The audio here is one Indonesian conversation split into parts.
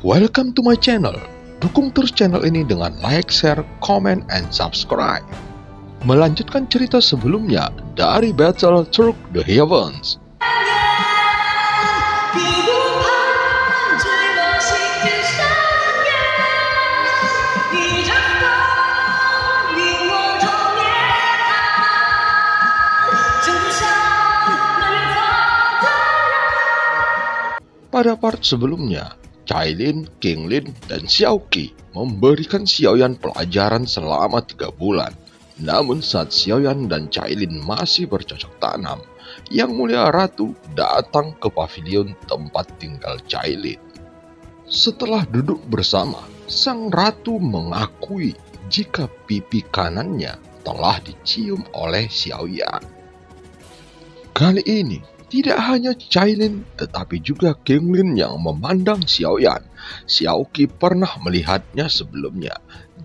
Welcome to my channel. Dukung terus channel ini dengan like, share, comment, and subscribe. Melanjutkan cerita sebelumnya dari Battle Through the Heavens. Pada part sebelumnya, Cailin, Qinglin, dan Xiaoqi memberikan Xiaoyan pelajaran selama 3 bulan. Namun saat Xiaoyan dan Cailin masih bercocok tanam, Yang Mulia Ratu datang ke pavilion tempat tinggal Cailin. Setelah duduk bersama, sang ratu mengakui jika pipi kanannya telah dicium oleh Xiaoyan. Kali ini, tidak hanya Cailin, tetapi juga Qinglin yang memandang Xiaoyan. Xiaoqi pernah melihatnya sebelumnya,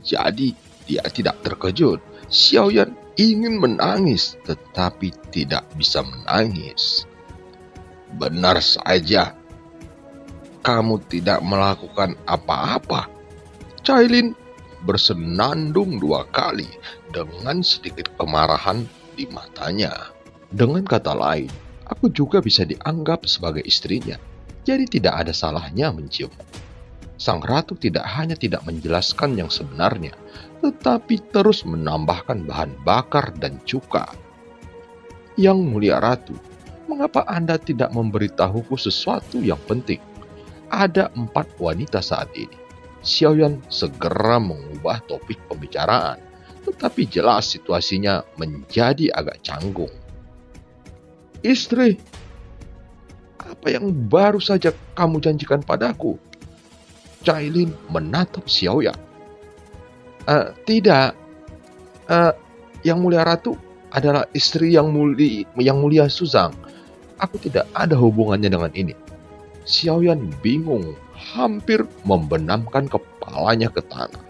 jadi dia tidak terkejut. Xiaoyan ingin menangis, tetapi tidak bisa menangis. Benar saja, kamu tidak melakukan apa-apa. Cailin bersenandung 2 kali dengan sedikit kemarahan di matanya. Dengan kata lain, aku juga bisa dianggap sebagai istrinya, jadi tidak ada salahnya mencium. Sang ratu tidak hanya tidak menjelaskan yang sebenarnya, tetapi terus menambahkan bahan bakar dan cuka. Yang Mulia Ratu, mengapa Anda tidak memberitahuku sesuatu yang penting? Ada 4 wanita saat ini. Xiaoyan segera mengubah topik pembicaraan, tetapi jelas situasinya menjadi agak canggung. Istri, apa yang baru saja kamu janjikan padaku? Cailin menatap Xiaoyan. Tidak, Yang Mulia Ratu adalah istri yang mulia Suzang. Aku tidak ada hubungannya dengan ini. Xiaoyan bingung, hampir membenamkan kepalanya ke tanah.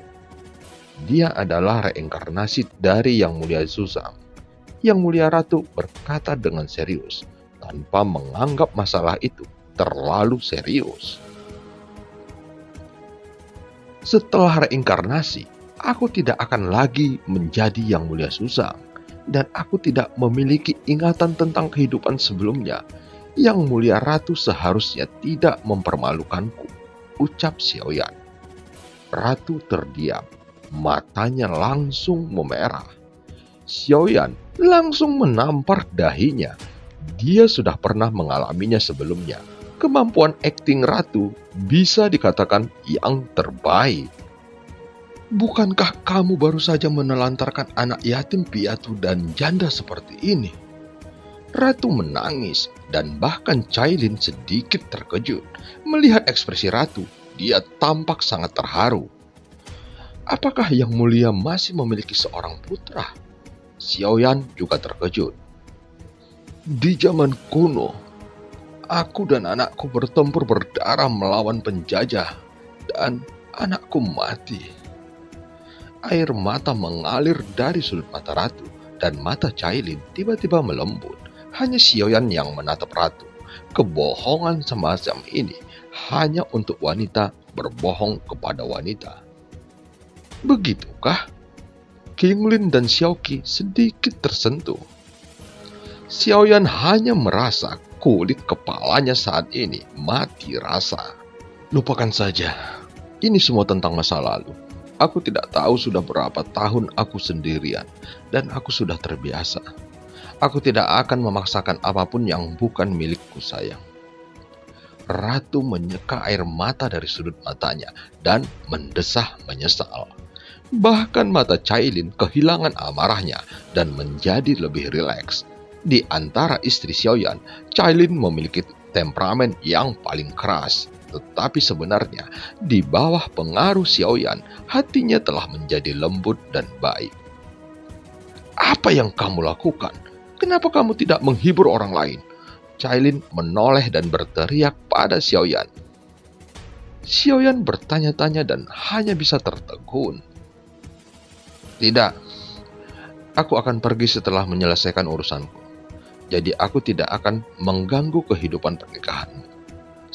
Dia adalah reinkarnasi dari Yang Mulia Suzang. Yang Mulia Ratu berkata dengan serius, tanpa menganggap masalah itu terlalu serius. Setelah reinkarnasi, aku tidak akan lagi menjadi Yang Mulia Suzang, dan aku tidak memiliki ingatan tentang kehidupan sebelumnya. Yang Mulia Ratu seharusnya tidak mempermalukanku, ucap Xiaoyan. Ratu terdiam, matanya langsung memerah. Xiaoyan langsung menampar dahinya. Dia sudah pernah mengalaminya sebelumnya. Kemampuan akting ratu bisa dikatakan yang terbaik. Bukankah kamu baru saja menelantarkan anak yatim piatu dan janda seperti ini? Ratu menangis dan bahkan Cailin sedikit terkejut. Melihat ekspresi ratu, dia tampak sangat terharu. Apakah Yang Mulia masih memiliki seorang putra? Xiaoyan juga terkejut. Di zaman kuno, aku dan anakku bertempur berdarah melawan penjajah, dan anakku mati. Air mata mengalir dari sudut mata ratu, dan mata Cailin tiba-tiba melembut. Hanya Xiaoyan yang menatap ratu. Kebohongan semacam ini hanya untuk wanita berbohong kepada wanita. Begitukah? Qinglin dan Xiaoqi sedikit tersentuh. Xiaoyan hanya merasa kulit kepalanya saat ini mati rasa. Lupakan saja, ini semua tentang masa lalu. Aku tidak tahu sudah berapa tahun aku sendirian, dan aku sudah terbiasa. Aku tidak akan memaksakan apapun yang bukan milikku, sayang. Ratu menyeka air mata dari sudut matanya dan mendesah menyesal. Bahkan mata Cailin kehilangan amarahnya dan menjadi lebih rileks. Di antara istri Xiaoyan, Cailin memiliki temperamen yang paling keras. Tetapi sebenarnya, di bawah pengaruh Xiaoyan, hatinya telah menjadi lembut dan baik. Apa yang kamu lakukan? Kenapa kamu tidak menghibur orang lain? Cailin menoleh dan berteriak pada Xiaoyan. Xiaoyan bertanya-tanya dan hanya bisa tertegun. Tidak, aku akan pergi setelah menyelesaikan urusanku. Jadi aku tidak akan mengganggu kehidupan pernikahanmu.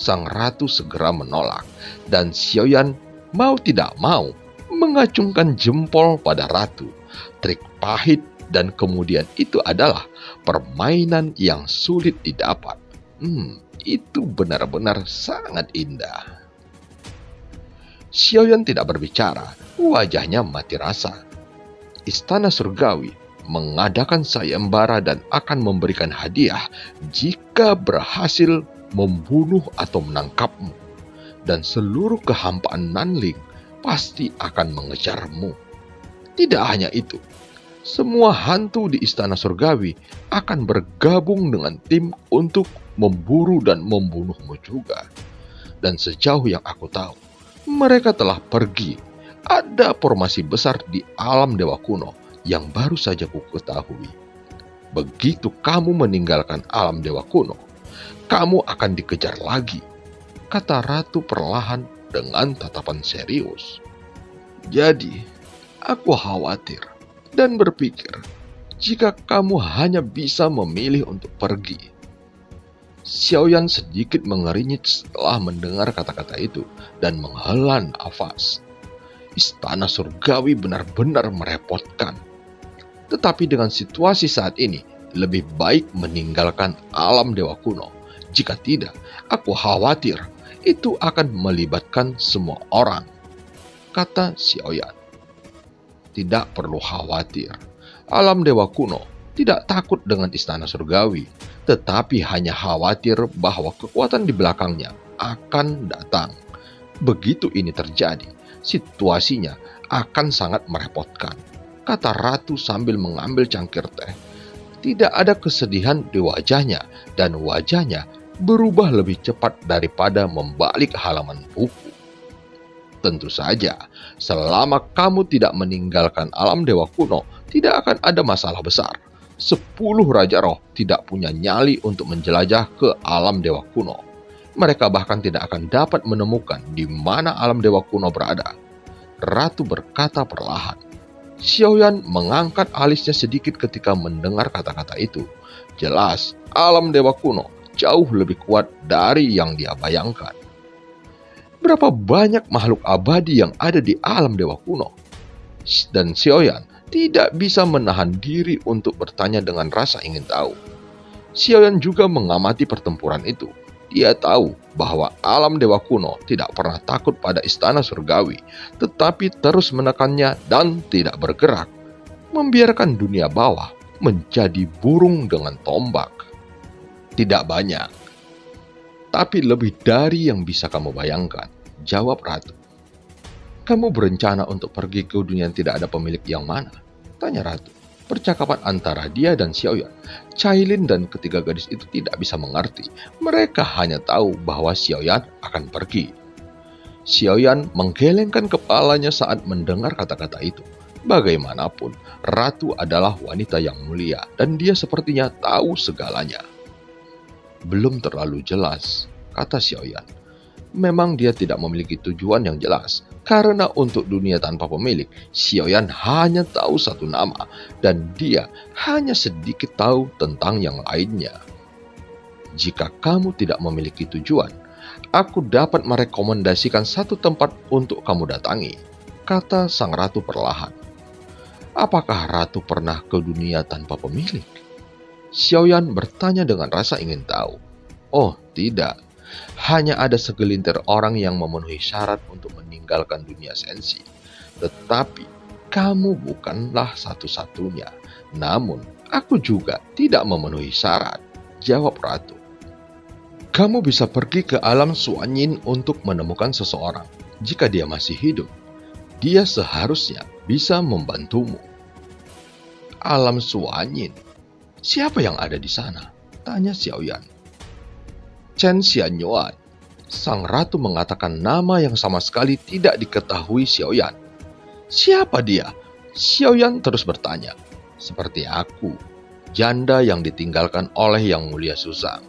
sang ratu segera menolak, dan Xiaoyan mau tidak mau mengacungkan jempol pada ratu. Trik pahit, dan kemudian itu adalah permainan yang sulit didapat. Itu benar-benar sangat indah. Xiaoyan tidak berbicara, wajahnya mati rasa. Istana surgawi mengadakan sayembara dan akan memberikan hadiah jika berhasil membunuh atau menangkapmu. Dan seluruh kehampaan Nanling pasti akan mengejarmu. Tidak hanya itu, semua hantu di istana surgawi akan bergabung dengan tim untuk memburu dan membunuhmu juga. Dan sejauh yang aku tahu, mereka telah pergi. Ada formasi besar di alam dewa kuno yang baru saja ku ketahui. Begitu kamu meninggalkan alam dewa kuno, kamu akan dikejar lagi, kata ratu perlahan dengan tatapan serius. Jadi, aku khawatir dan berpikir jika kamu hanya bisa memilih untuk pergi. Xiaoyan sedikit mengeringit setelah mendengar kata-kata itu dan menghela nafas. Istana surgawi benar-benar merepotkan. Tetapi dengan situasi saat ini, lebih baik meninggalkan alam dewa kuno. Jika tidak, aku khawatir itu akan melibatkan semua orang, kata Xiaoyan. Tidak perlu khawatir. Alam dewa kuno tidak takut dengan istana surgawi, tetapi hanya khawatir bahwa kekuatan di belakangnya akan datang. Begitu ini terjadi, situasinya akan sangat merepotkan, kata ratu sambil mengambil cangkir teh. Tidak ada kesedihan di wajahnya, dan wajahnya berubah lebih cepat daripada membalik halaman buku. Tentu saja, selama kamu tidak meninggalkan alam dewa kuno, tidak akan ada masalah besar. 10 Raja Roh tidak punya nyali untuk menjelajah ke alam dewa kuno. Mereka bahkan tidak akan dapat menemukan di mana alam dewa kuno berada. Ratu berkata perlahan. Xiaoyan mengangkat alisnya sedikit ketika mendengar kata-kata itu. Jelas, alam dewa kuno jauh lebih kuat dari yang dia bayangkan. Berapa banyak makhluk abadi yang ada di alam dewa kuno? Dan Xiaoyan tidak bisa menahan diri untuk bertanya dengan rasa ingin tahu. Xiaoyan juga mengamati pertempuran itu. Dia tahu bahwa alam dewa kuno tidak pernah takut pada istana surgawi, tetapi terus menekannya dan tidak bergerak, membiarkan dunia bawah menjadi burung dengan tombak. Tidak banyak, tapi lebih dari yang bisa kamu bayangkan, jawab ratu. Kamu berencana untuk pergi ke dunia yang tidak ada pemilik yang mana? Tanya ratu. Percakapan antara dia dan Xiaoyan, Cailin dan ketiga gadis itu tidak bisa mengerti. Mereka hanya tahu bahwa Xiaoyan akan pergi. Xiaoyan menggelengkan kepalanya saat mendengar kata-kata itu. Bagaimanapun, ratu adalah wanita yang mulia dan dia sepertinya tahu segalanya. Belum terlalu jelas, kata Xiaoyan. Memang dia tidak memiliki tujuan yang jelas, karena untuk dunia tanpa pemilik, Xiaoyan hanya tahu satu nama, dan dia hanya sedikit tahu tentang yang lainnya. Jika kamu tidak memiliki tujuan, aku dapat merekomendasikan satu tempat untuk kamu datangi, kata sang ratu perlahan. Apakah ratu pernah ke dunia tanpa pemilik? Xiaoyan bertanya dengan rasa ingin tahu. Oh, tidak. Hanya ada segelintir orang yang memenuhi syarat untuk meninggalkan dunia sensi. Tetapi kamu bukanlah satu-satunya. Namun, aku juga tidak memenuhi syarat, jawab ratu. Kamu bisa pergi ke alam Suanyin untuk menemukan seseorang. Jika dia masih hidup, dia seharusnya bisa membantumu. Alam Suanyin? Siapa yang ada di sana? Tanya Xiaoyan. Chen Xianyuan. Sang ratu mengatakan nama yang sama sekali tidak diketahui Xiaoyan. Siapa dia? Xiaoyan terus bertanya. Seperti aku, janda yang ditinggalkan oleh Yang Mulia Susang,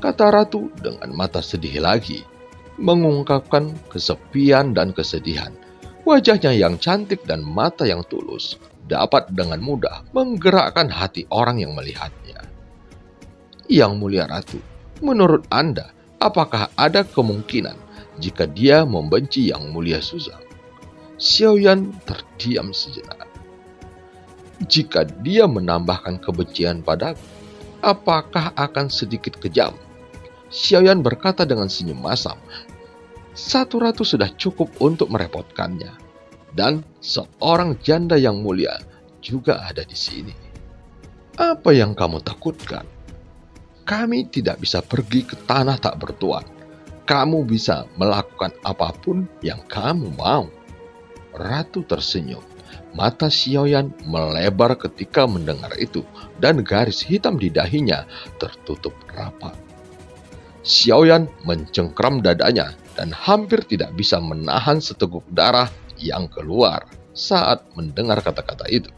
kata ratu dengan mata sedih lagi, mengungkapkan kesepian dan kesedihan. Wajahnya yang cantik dan mata yang tulus dapat dengan mudah menggerakkan hati orang yang melihatnya. Yang Mulia Ratu, menurut Anda, Apakah ada kemungkinan jika dia membenci Yang Mulia Suzang? Xiaoyan terdiam sejenak. Jika dia menambahkan kebencian padaku, apakah akan sedikit kejam? Xiaoyan berkata dengan senyum masam. Satu ratu sudah cukup untuk merepotkannya. Dan seorang janda yang mulia juga ada di sini. Apa yang kamu takutkan? Kami tidak bisa pergi ke tanah tak bertuan. Kamu bisa melakukan apapun yang kamu mau. Ratu tersenyum. Mata Xiaoyan melebar ketika mendengar itu, dan garis hitam di dahinya tertutup rapat. Xiaoyan mencengkram dadanya dan hampir tidak bisa menahan seteguk darah yang keluar saat mendengar kata-kata itu.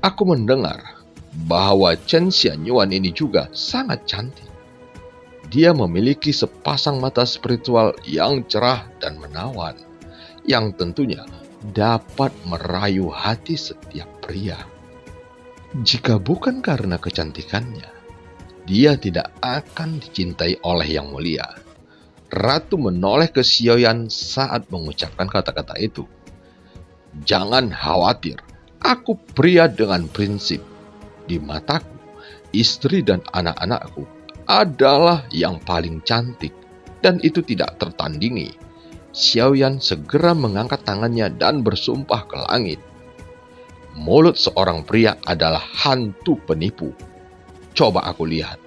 Aku mendengar bahwa Chen Xianyuan ini juga sangat cantik. Dia memiliki sepasang mata spiritual yang cerah dan menawan, yang tentunya dapat merayu hati setiap pria. Jika bukan karena kecantikannya, dia tidak akan dicintai oleh Yang Mulia. Ratu menoleh ke Xiaoyan saat mengucapkan kata-kata itu. Jangan khawatir, aku pria dengan prinsip. Di mataku, istri dan anak-anakku adalah yang paling cantik, dan itu tidak tertandingi. Xiaoyan segera mengangkat tangannya dan bersumpah ke langit. Mulut seorang pria adalah hantu penipu. Coba aku lihat.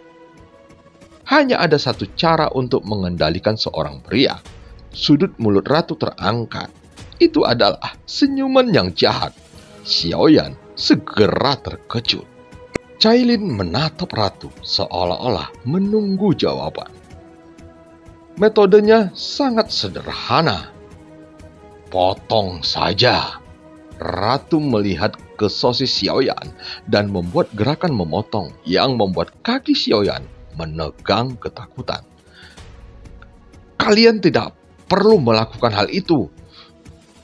Hanya ada satu cara untuk mengendalikan seorang pria. Sudut mulut ratu terangkat. Itu adalah senyuman yang jahat. Xiaoyan segera terkejut. Cailin menatap ratu seolah-olah menunggu jawaban. Metodenya sangat sederhana. Potong saja. Ratu melihat ke sosis Xiaoyan dan membuat gerakan memotong yang membuat kaki Xiaoyan menegang ketakutan. Kalian tidak perlu melakukan hal itu.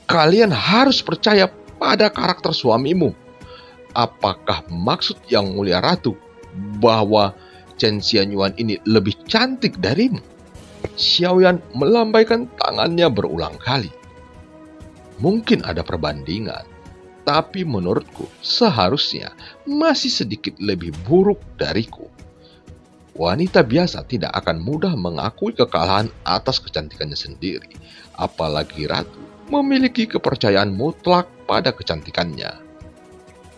Kalian harus percaya pada karakter suamimu. Apakah maksud Yang Mulia Ratu bahwa Chen Xianyuan ini lebih cantik darimu? Xiaoyan melambaikan tangannya berulang kali. Mungkin ada perbandingan, tapi menurutku seharusnya masih sedikit lebih buruk dariku. Wanita biasa tidak akan mudah mengakui kekalahan atas kecantikannya sendiri, apalagi ratu memiliki kepercayaan mutlak pada kecantikannya.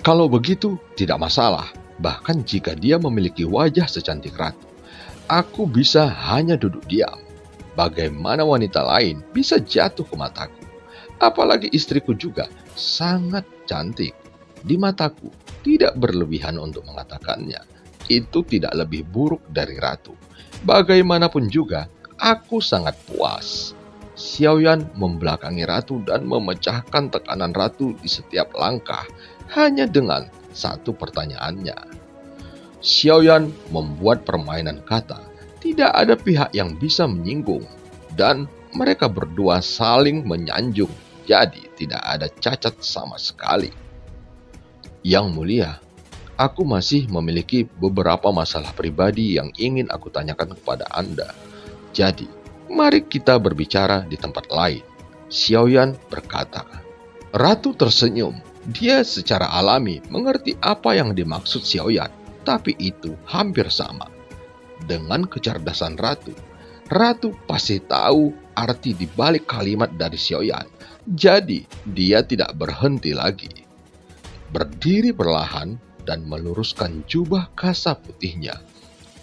Kalau begitu, tidak masalah, bahkan jika dia memiliki wajah secantik ratu. Aku bisa hanya duduk diam. Bagaimana wanita lain bisa jatuh ke mataku? Apalagi istriku juga sangat cantik. Di mataku, tidak berlebihan untuk mengatakannya. Itu tidak lebih buruk dari ratu. Bagaimanapun juga, aku sangat puas. Xiaoyan membelakangi ratu dan memecahkan tekanan ratu di setiap langkah hanya dengan satu pertanyaannya. Xiaoyan membuat permainan kata. Tidak ada pihak yang bisa menyinggung, dan mereka berdua saling menyanjung, jadi tidak ada cacat sama sekali. Yang Mulia, aku masih memiliki beberapa masalah pribadi yang ingin aku tanyakan kepada Anda. Jadi, mari kita berbicara di tempat lain. Xiaoyan berkata. Ratu tersenyum. Dia secara alami mengerti apa yang dimaksud Xiaoyan, tapi itu hampir sama. Dengan kecerdasan Ratu, Ratu pasti tahu arti di balik kalimat dari Xiaoyan. Jadi, dia tidak berhenti lagi. Berdiri perlahan dan meluruskan jubah kasa putihnya.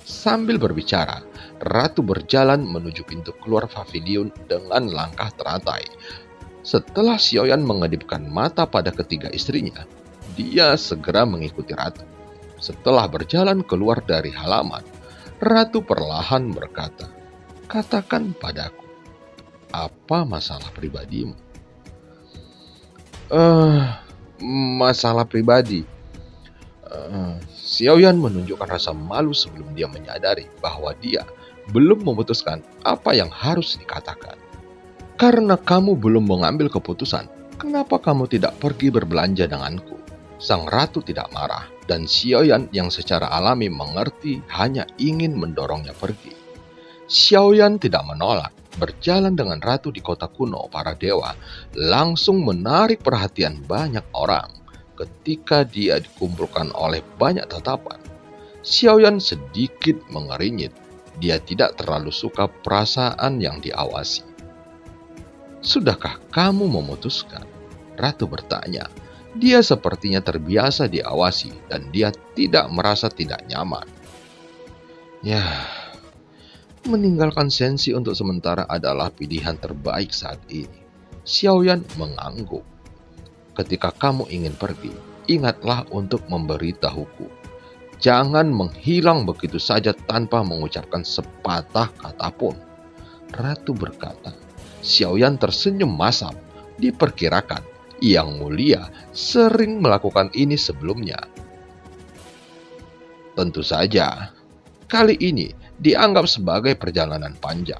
Sambil berbicara, Ratu berjalan menuju pintu keluar pavilion dengan langkah teratai. Setelah Xiaoyan mengedipkan mata pada ketiga istrinya, dia segera mengikuti Ratu. Setelah berjalan keluar dari halaman, Ratu perlahan berkata, "Katakan padaku, apa masalah pribadimu?" Masalah pribadi. Xiaoyan menunjukkan rasa malu sebelum dia menyadari bahwa dia belum memutuskan apa yang harus dikatakan. Karena kamu belum mengambil keputusan, kenapa kamu tidak pergi berbelanja denganku? Sang ratu tidak marah. dan Xiaoyan yang secara alami mengerti hanya ingin mendorongnya pergi. Xiaoyan tidak menolak. Berjalan dengan ratu di kota kuno para dewa langsung menarik perhatian banyak orang. Ketika dia dikumpulkan oleh banyak tatapan, Xiaoyan sedikit mengeringit. Dia tidak terlalu suka perasaan yang diawasi. "Sudahkah kamu memutuskan?" Ratu bertanya. Dia sepertinya terbiasa diawasi dan dia tidak merasa tidak nyaman. Ya, meninggalkan Sensi untuk sementara adalah pilihan terbaik saat ini. Xiaoyan mengangguk. "Ketika kamu ingin pergi, ingatlah untuk memberitahuku. Jangan menghilang begitu saja tanpa mengucapkan sepatah kata pun," Ratu berkata. Xiaoyan tersenyum masam. Diperkirakan Yang Mulia sering melakukan ini sebelumnya. Tentu saja, kali ini dianggap sebagai perjalanan panjang.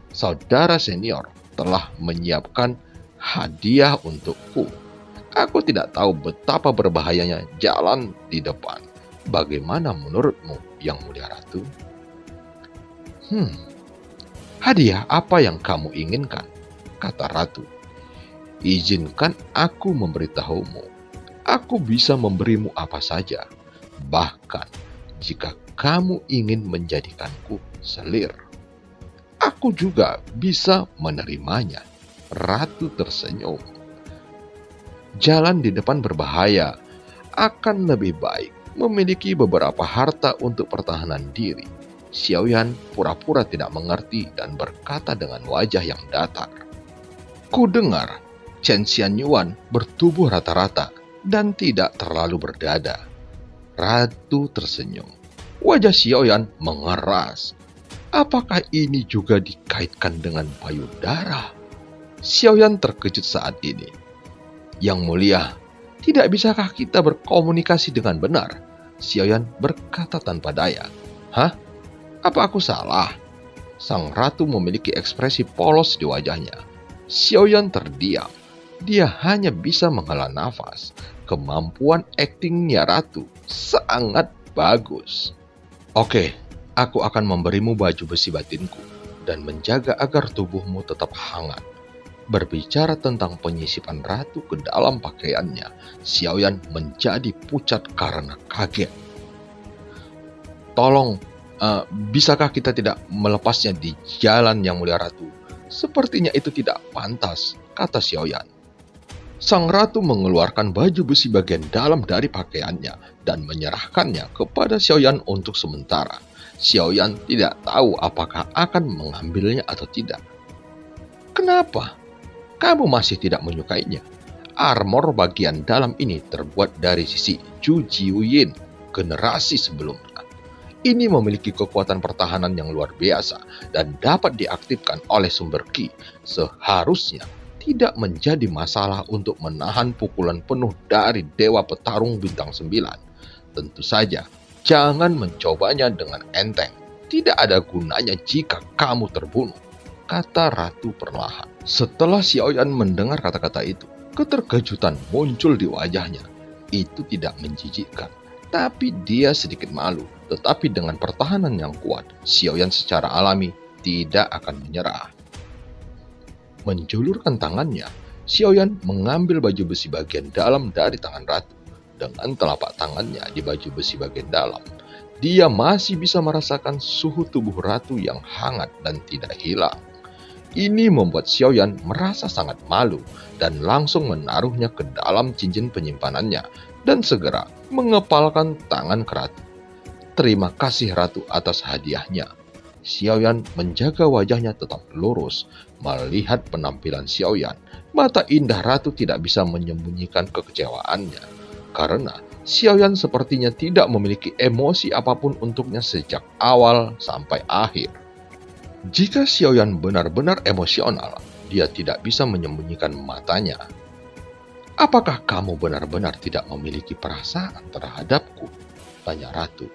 Saudara senior telah menyiapkan hadiah untukku. Aku tidak tahu betapa berbahayanya jalan di depan. Bagaimana menurutmu, Yang Mulia Ratu? Hadiah apa yang kamu inginkan? Kata Ratu. "Izinkan aku memberitahumu. Aku bisa memberimu apa saja. Bahkan jika kamu ingin menjadikanku selir, aku juga bisa menerimanya." Ratu tersenyum. Jalan di depan berbahaya. Akan lebih baik memiliki beberapa harta untuk pertahanan diri. Xiaoyan pura-pura tidak mengerti dan berkata dengan wajah yang datar. "Ku dengar Chen Xianyuan bertubuh rata-rata dan tidak terlalu berdada." Ratu tersenyum. Wajah Xiaoyan mengeras. Apakah ini juga dikaitkan dengan payudara? Xiaoyan terkejut saat ini. "Yang Mulia, tidak bisakah kita berkomunikasi dengan benar?" Xiaoyan berkata tanpa daya. "Hah? Apa aku salah?" Sang ratu memiliki ekspresi polos di wajahnya. Xiaoyan terdiam. Dia hanya bisa menghela nafas. Kemampuan aktingnya ratu sangat bagus. "Oke, aku akan memberimu baju besi batinku dan menjaga agar tubuhmu tetap hangat." Berbicara tentang penyisipan ratu ke dalam pakaiannya, Xiaoyan menjadi pucat karena kaget. "Tolong, bisakah kita tidak melepasnya di jalan, Yang Mulia Ratu? Sepertinya itu tidak pantas," kata Xiaoyan. Sang ratu mengeluarkan baju besi bagian dalam dari pakaiannya dan menyerahkannya kepada Xiaoyan untuk sementara. Xiaoyan tidak tahu apakah akan mengambilnya atau tidak. "Kenapa? Kamu masih tidak menyukainya?" Armor bagian dalam ini terbuat dari sisi Zhu Jiuyin, generasi sebelumnya. Ini memiliki kekuatan pertahanan yang luar biasa dan dapat diaktifkan oleh sumber Qi. Seharusnya tidak menjadi masalah untuk menahan pukulan penuh dari Dewa Petarung Bintang 9. Tentu saja, jangan mencobanya dengan enteng. Tidak ada gunanya jika kamu terbunuh, kata Ratu perlahan. Setelah Xiaoyan mendengar kata-kata itu, keterkejutan muncul di wajahnya. Itu tidak menjijikkan, tapi dia sedikit malu. Tetapi dengan pertahanan yang kuat, Xiaoyan secara alami tidak akan menyerah. Menjulurkan tangannya, Xiaoyan mengambil baju besi bagian dalam dari tangan Ratu. Dengan telapak tangannya di baju besi bagian dalam, dia masih bisa merasakan suhu tubuh Ratu yang hangat dan tidak hilang. Ini membuat Xiaoyan merasa sangat malu dan langsung menaruhnya ke dalam cincin penyimpanannya dan segera mengepalkan tangan ke Ratu. "Terima kasih Ratu atas hadiahnya." Xiaoyan menjaga wajahnya tetap lurus. Melihat penampilan Xiaoyan, mata indah Ratu tidak bisa menyembunyikan kekecewaannya. Karena Xiaoyan sepertinya tidak memiliki emosi apapun untuknya sejak awal sampai akhir. Jika Xiaoyan benar-benar emosional, dia tidak bisa menyembunyikan matanya. "Apakah kamu benar-benar tidak memiliki perasaan terhadapku?" tanya Ratu.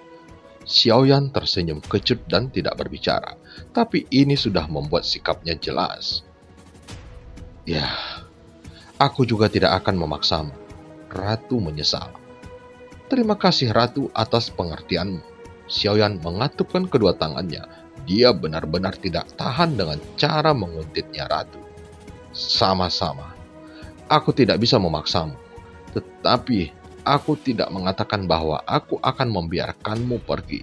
Xiaoyan tersenyum kecut dan tidak berbicara, tapi ini sudah membuat sikapnya jelas. "Ya, aku juga tidak akan memaksamu." Ratu menyesal. Terima kasih Ratu atas pengertianmu. Xiaoyan mengatupkan kedua tangannya. Dia benar-benar tidak tahan dengan cara menguntitnya Ratu. Sama-sama. Aku tidak bisa memaksamu. Tetapi aku tidak mengatakan bahwa aku akan membiarkanmu pergi.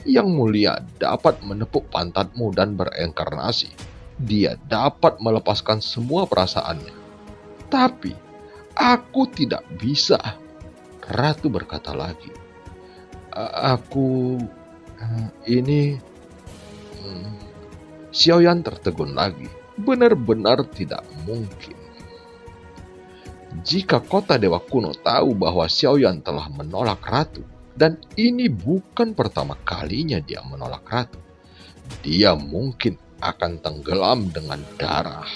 Yang mulia dapat menepuk pantatmu dan bereinkarnasi. Dia dapat melepaskan semua perasaannya. Tapi aku tidak bisa. Ratu berkata lagi. Aku... ini... Xiaoyan tertegun lagi. Benar-benar tidak mungkin. Jika kota Dewa Kuno tahu bahwa Xiaoyan telah menolak Ratu, dan ini bukan pertama kalinya dia menolak Ratu, dia mungkin akan tenggelam dengan darah.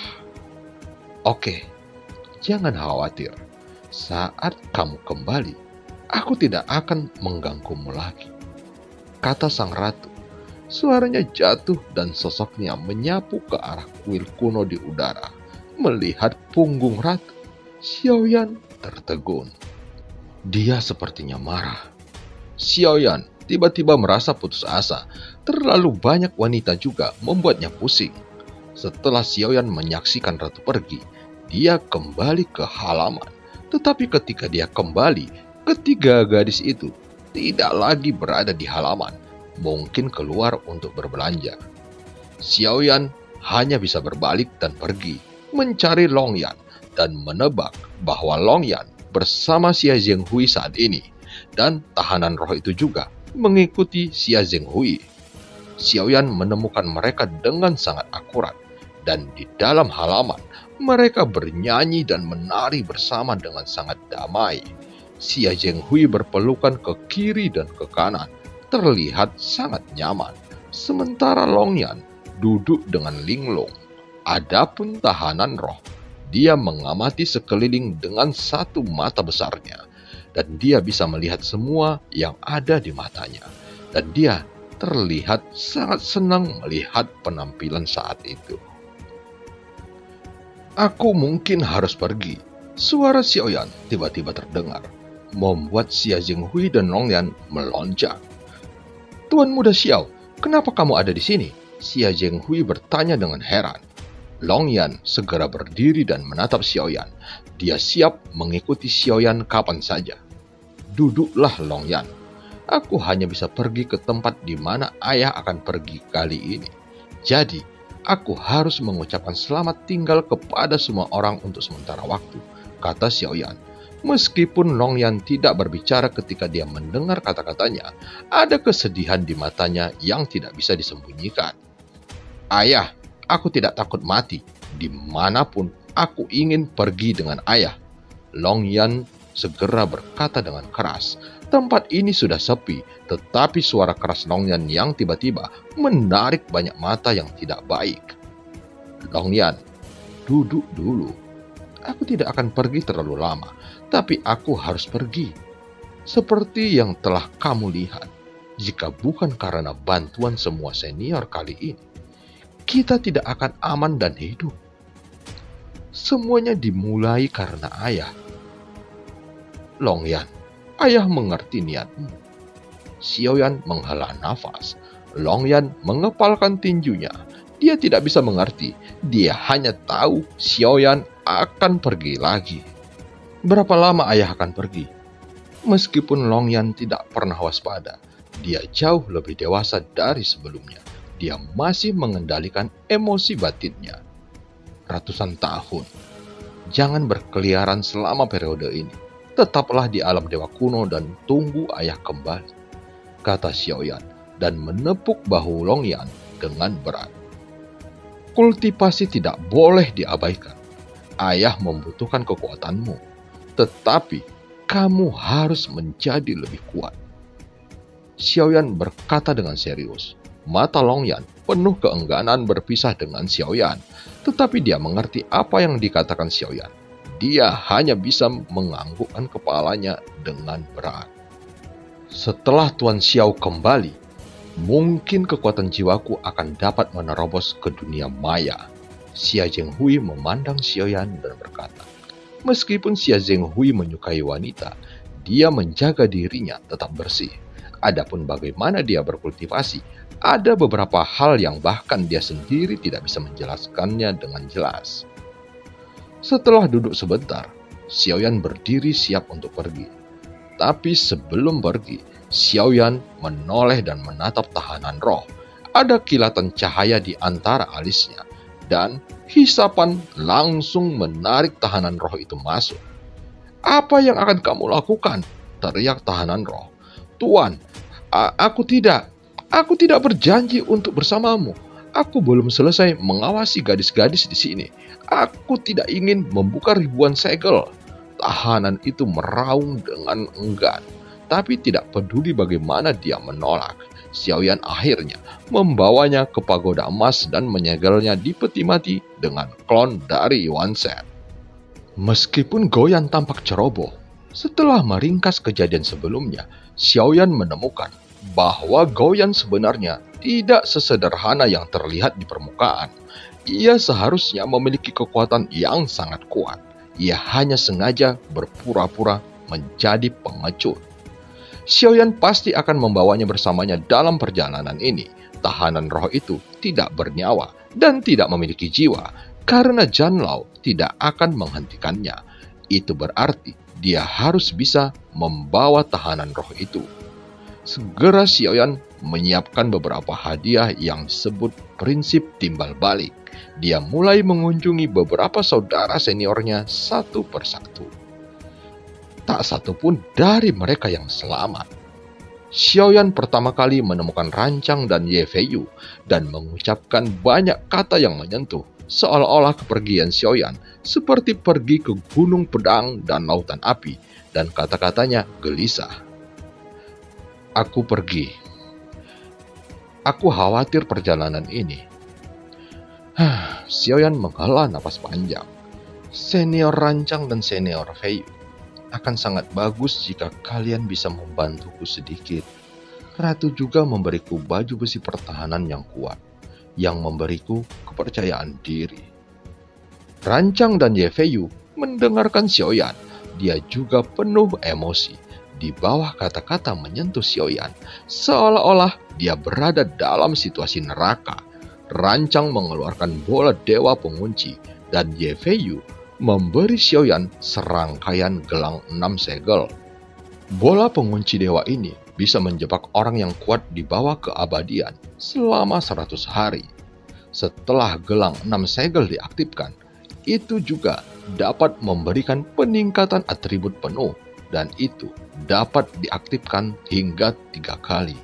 Oke, jangan khawatir. Saat kamu kembali, aku tidak akan mengganggumu lagi, kata sang ratu. Suaranya jatuh dan sosoknya menyapu ke arah kuil kuno di udara. Melihat punggung ratu, Xiaoyan tertegun. Dia sepertinya marah. Xiaoyan tiba-tiba merasa putus asa. Terlalu banyak wanita juga membuatnya pusing. Setelah Xiaoyan menyaksikan ratu pergi, dia kembali ke halaman. Tetapi ketika dia kembali, ketiga gadis itu tidak lagi berada di halaman. Mungkin keluar untuk berbelanja. Xiaoyan hanya bisa berbalik dan pergi mencari Longyan dan menebak bahwa Longyan bersama Xia Zhenghui saat ini, dan tahanan roh itu juga mengikuti Xia Zhenghui. Xiaoyan menemukan mereka dengan sangat akurat, dan di dalam halaman mereka bernyanyi dan menari bersama dengan sangat damai. Xia Zhenghui berpelukan ke kiri dan ke kanan, terlihat sangat nyaman. Sementara Longyan duduk dengan linglung. Adapun tahanan roh, dia mengamati sekeliling dengan satu mata besarnya, dan dia bisa melihat semua yang ada di matanya. Dan dia terlihat sangat senang melihat penampilan saat itu. Aku mungkin harus pergi. Suara Xiaoyan tiba-tiba terdengar, membuat Xia Zhenghui dan Longyan melonjak. Tuan Muda Xiao, kenapa kamu ada di sini? Xia Zhenghui bertanya dengan heran. Longyan segera berdiri dan menatap Xiaoyan. Dia siap mengikuti Xiaoyan kapan saja. Duduklah Longyan. Aku hanya bisa pergi ke tempat di mana ayah akan pergi kali ini. Jadi, aku harus mengucapkan selamat tinggal kepada semua orang untuk sementara waktu, kata Xiaoyan. Meskipun Longyan tidak berbicara ketika dia mendengar kata-katanya, ada kesedihan di matanya yang tidak bisa disembunyikan. Ayah, aku tidak takut mati. Dimanapun aku ingin pergi dengan ayah. Longyan segera berkata dengan keras. Tempat ini sudah sepi, tetapi suara keras Longyan yang tiba-tiba menarik banyak mata yang tidak baik. Longyan, duduk dulu. Aku tidak akan pergi terlalu lama, tapi aku harus pergi. Seperti yang telah kamu lihat, jika bukan karena bantuan semua senior kali ini, kita tidak akan aman dan hidup. Semuanya dimulai karena ayah. Longyan, ayah mengerti niatmu. Xiaoyan menghela nafas. Longyan mengepalkan tinjunya. Dia tidak bisa mengerti. Dia hanya tahu Xiaoyan akan pergi lagi. Berapa lama ayah akan pergi? Meskipun Longyan tidak pernah waspada, dia jauh lebih dewasa dari sebelumnya. Dia masih mengendalikan emosi batinnya. Ratusan tahun. Jangan berkeliaran selama periode ini. Tetaplah di alam dewa kuno dan tunggu ayah kembali, kata Xiaoyan dan menepuk bahu Longyan dengan berat. Kultivasi tidak boleh diabaikan. Ayah membutuhkan kekuatanmu, tetapi kamu harus menjadi lebih kuat. Xiaoyan berkata dengan serius. Mata Longyan penuh keengganan berpisah dengan Xiaoyan, tetapi dia mengerti apa yang dikatakan Xiaoyan. Dia hanya bisa menganggukkan kepalanya dengan berat. Setelah Tuan Xiao kembali, mungkin kekuatan jiwaku akan dapat menerobos ke dunia maya. Xia Zhenghui memandang Xiaoyan dan berkata, meskipun Xia Zhenghui menyukai wanita, dia menjaga dirinya tetap bersih. Adapun bagaimana dia berkultivasi, ada beberapa hal yang bahkan dia sendiri tidak bisa menjelaskannya dengan jelas. Setelah duduk sebentar, Xiaoyan berdiri siap untuk pergi. Tapi sebelum pergi, Xiaoyan menoleh dan menatap tahanan roh. Ada kilatan cahaya di antara alisnya, dan hisapan langsung menarik tahanan roh itu masuk. "Apa yang akan kamu lakukan?" teriak tahanan roh. "Tuan, aku tidak berjanji untuk bersamamu. Aku belum selesai mengawasi gadis-gadis di sini. Aku tidak ingin membuka ribuan segel." Tahanan itu meraung dengan enggan, tapi tidak peduli bagaimana dia menolak. Xiaoyan akhirnya membawanya ke pagoda emas dan menyegelnya di peti mati dengan klon dari Yuan Shen. Meskipun Goyan tampak ceroboh, setelah meringkas kejadian sebelumnya, Xiaoyan menemukan bahwa Goyan sebenarnya tidak sesederhana yang terlihat di permukaan. Ia seharusnya memiliki kekuatan yang sangat kuat. Ia hanya sengaja berpura-pura menjadi pengecut. Xiaoyan pasti akan membawanya bersamanya dalam perjalanan ini. Tahanan roh itu tidak bernyawa dan tidak memiliki jiwa, karena Janlao tidak akan menghentikannya. Itu berarti dia harus bisa membawa tahanan roh itu. Segera Xiaoyan menyiapkan beberapa hadiah yang disebut prinsip timbal balik. Dia mulai mengunjungi beberapa saudara seniornya satu persatu. Tak satu pun dari mereka yang selamat. Xiaoyan pertama kali menemukan Rancang dan Ye Feiyu dan mengucapkan banyak kata yang menyentuh, seolah-olah kepergian Xiaoyan seperti pergi ke gunung pedang dan lautan api, dan kata-katanya gelisah. "Aku pergi. Aku khawatir perjalanan ini." Xiaoyan menghela napas panjang. "Senior Rancang dan senior Feiyu, akan sangat bagus jika kalian bisa membantuku sedikit. Ratu juga memberiku baju besi pertahanan yang kuat, yang memberiku kepercayaan diri." Rancang dan Ye Feiyu mendengarkan Xiaoyan. Dia juga penuh emosi. Di bawah kata-kata menyentuh Xiaoyan, seolah-olah dia berada dalam situasi neraka. Rancang mengeluarkan bola dewa pengunci, dan Ye Feiyu memberi Xiaoyan serangkaian gelang 6 segel. Bola pengunci dewa ini bisa menjebak orang yang kuat di bawah keabadian selama 100 hari. Setelah gelang 6 segel diaktifkan, itu juga dapat memberikan peningkatan atribut penuh, dan itu dapat diaktifkan hingga 3 kali.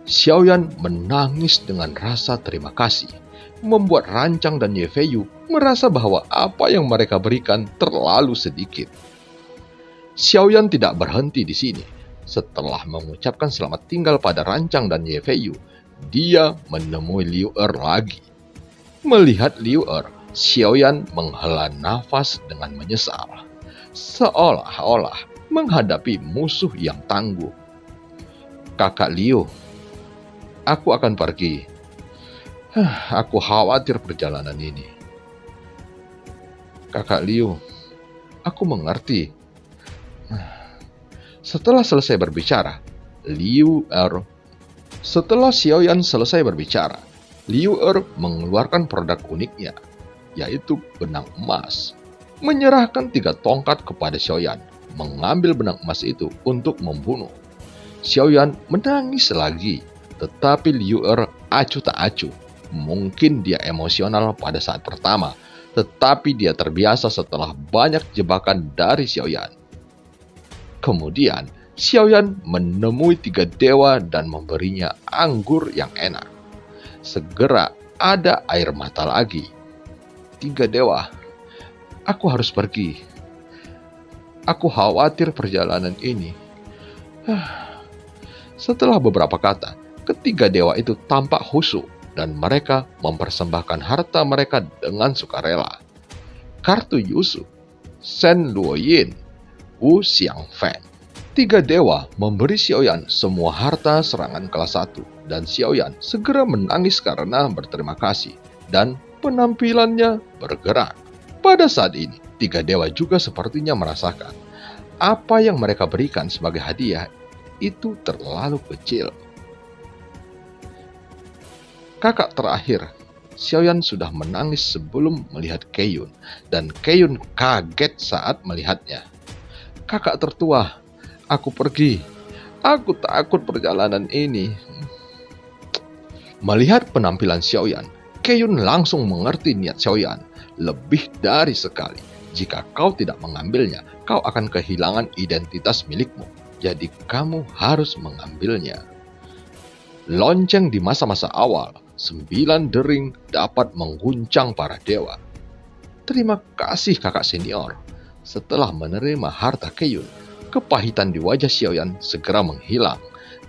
Xiaoyan menangis dengan rasa terima kasih, membuat Rancang dan Ye Feiyu merasa bahwa apa yang mereka berikan terlalu sedikit. Xiaoyan tidak berhenti di sini. Setelah mengucapkan selamat tinggal pada Rancang dan Ye Feiyu, dia menemui Liu Er lagi. Melihat Liu Er, Xiaoyan menghela nafas dengan menyesal, seolah-olah menghadapi musuh yang tangguh. "Kakak Liu, aku akan pergi. Aku khawatir perjalanan ini." "Kakak Liu, aku mengerti." Setelah selesai berbicara, Setelah Xiaoyan selesai berbicara, Liu Er mengeluarkan produk uniknya, yaitu benang emas. Menyerahkan 3 tongkat kepada Xiaoyan, mengambil benang emas itu untuk membunuh. Xiaoyan menangis lagi, tetapi Liu Er acuh tak acuh. Mungkin dia emosional pada saat pertama, tetapi dia terbiasa setelah banyak jebakan dari Xiaoyan. Kemudian, Xiaoyan menemui 3 dewa dan memberinya anggur yang enak. Segera ada air mata lagi. 3 dewa, aku harus pergi. Aku khawatir perjalanan ini. Setelah beberapa kata, ketiga dewa itu tampak khusyuk dan mereka mempersembahkan harta mereka dengan sukarela. Kartu Yusuf, Shen Luoyin, Wu Xiangfeng. 3 dewa memberi Xiaoyan semua harta serangan kelas 1, dan Xiaoyan segera menangis karena berterima kasih, dan penampilannya bergerak. Pada saat ini, 3 dewa juga sepertinya merasakan apa yang mereka berikan sebagai hadiah itu terlalu kecil. Kakak terakhir, Xiaoyan sudah menangis sebelum melihat Keiyun, dan Keiyun kaget saat melihatnya. Kakak tertua, aku pergi. Aku takut perjalanan ini. Melihat penampilan Xiaoyan, Keiyun langsung mengerti niat Xiaoyan lebih dari sekali. Jika kau tidak mengambilnya, kau akan kehilangan identitas milikmu. Jadi kamu harus mengambilnya. Lonceng di masa-masa awal, 9 dering dapat mengguncang para dewa. Terima kasih kakak senior. Setelah menerima harta Keiyun, kepahitan di wajah Xiaoyan segera menghilang,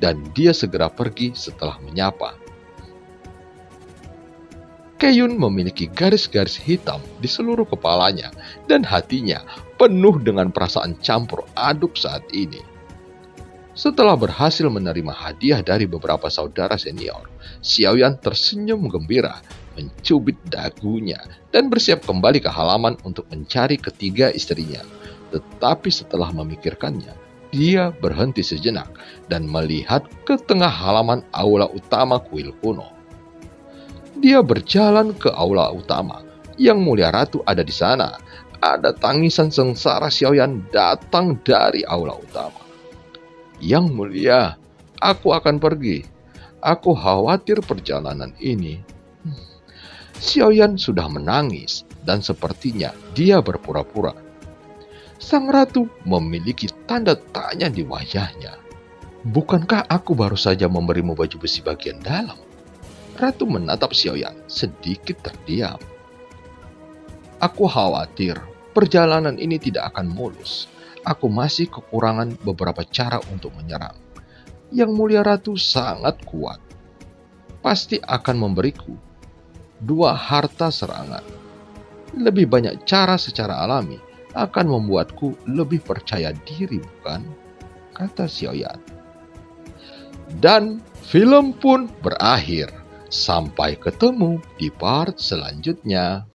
dan dia segera pergi setelah menyapa. Keiyun memiliki garis-garis hitam di seluruh kepalanya, dan hatinya penuh dengan perasaan campur aduk saat ini. Setelah berhasil menerima hadiah dari beberapa saudara senior, Xiaoyan tersenyum gembira, mencubit dagunya, dan bersiap kembali ke halaman untuk mencari ketiga istrinya. Tetapi setelah memikirkannya, dia berhenti sejenak dan melihat ke tengah halaman aula utama kuil kuno. Dia berjalan ke aula utama. Yang Mulia Ratu ada di sana. Ada tangisan sengsara Xiaoyan datang dari aula utama. Yang Mulia, aku akan pergi. Aku khawatir perjalanan ini. Xiaoyan sudah menangis dan sepertinya dia berpura-pura. Sang ratu memiliki tanda tanya di wajahnya. Bukankah aku baru saja memberimu baju besi bagian dalam? Ratu menatap Xiaoyan sedikit terdiam. Aku khawatir perjalanan ini tidak akan mulus. Aku masih kekurangan beberapa cara untuk menyerang. Yang Mulia Ratu sangat kuat. Pasti akan memberiku 2 harta serangan. Lebih banyak cara secara alami akan membuatku lebih percaya diri, bukan? Kata Xiaoyan. Dan film pun berakhir. Sampai ketemu di part selanjutnya.